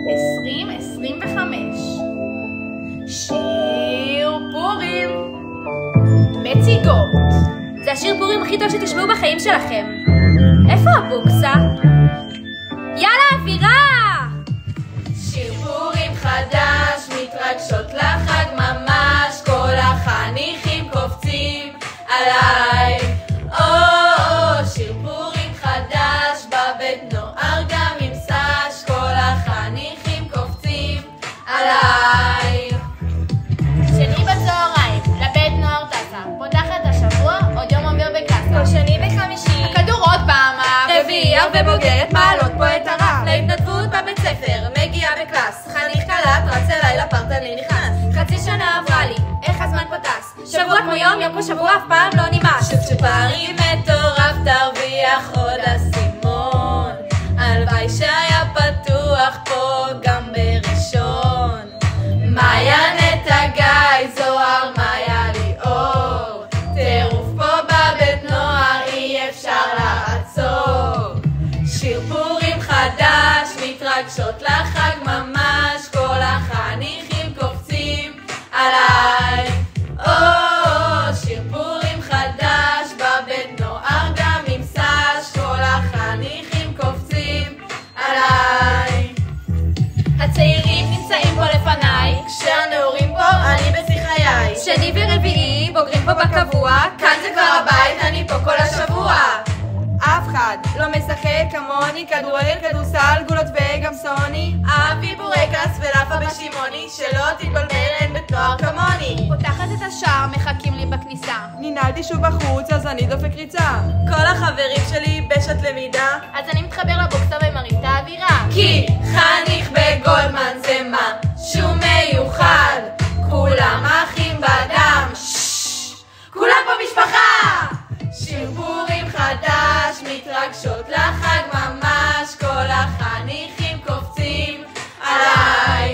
2025. שיר פורים. מציגות. זה השיר פורים הכי טוב שתשמעו בחיים שלכם. איפה הבוקסה? יאללה, אווירה! שיר פורים חדש, מתרגשות לחג ממש, כל החניכים קופצים עליי. שיר פורים חדש, בבית נוער גם עם סש, כל החניכים קופצים עליי. שני בצהריים, לבית נוער טסה, פותחת השבוע, עוד יום עובר בקלאסה. כל שני וחמישי, הכדור עוד פעם, רביעי ובוגרת מעלות פה את הרף, להתנדבות בבית ספר, מגיעה בקלאס, חניך קלט, רץ אליי לפרטני נכנס. חצי שנה עברה לי, איך הזמן פה טס, שבוע כמו יום, יום כמו שבוע, אף פעם לא נמאס. שוב פערים מטורף, תרוויח עוד אסימון, הלוואי שהיה פתוח פה גם בראשון. מאיה נטע גיא זוהר, מאיה ליאור, טירוף פה בבית נוער, אי אפשר לעצור. שיר פורים חדש, מתרגשות לחג ממש, כל החניכים קופצים עליי. שיר פורים חדש, בבית נוער גם עם סש, כל החניכים קופצים עליי. הצעירים נמצאים פה לפניי, כשהנעורים פה אני בשיא חיי. שני ורביעי בוגרים פה בקבוע, כאן זה כבר הבית, אני פה כל השבוע. אף אחד לא משחק כמוני, כדורגל, כדורסל, גולות וגם סוני. אבי בורקס ולאפה בשימוני, שלא תתבלבל, אין בית נוער כמוני. פותחת את השער, מחכים לי בכניסה. ננעלתי שוב בחוץ, אז אני דופק ריצה. כל החברים שלי בשעת למידה, אז אני מתחבר לבוקסה ומרים את האווירה. כי חניך בגולדמן זה משהו מיוחד, כולם אחים בדם, כולם פה משפחה. שיר פורים חדש, מתרגשות לחג ממש, כל החניכים קופצים עליי.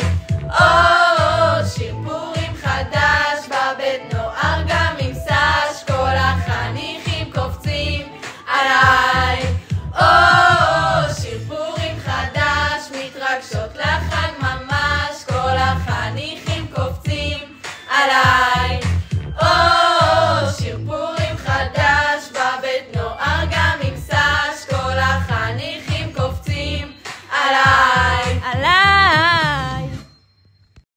שיר פורים חדש, בבית נוער גם עם סש, כל החניכים קופצים עליי. שיר פורים חדש, מתרגשות לחג ממש, כל החניכים קופצים עליי.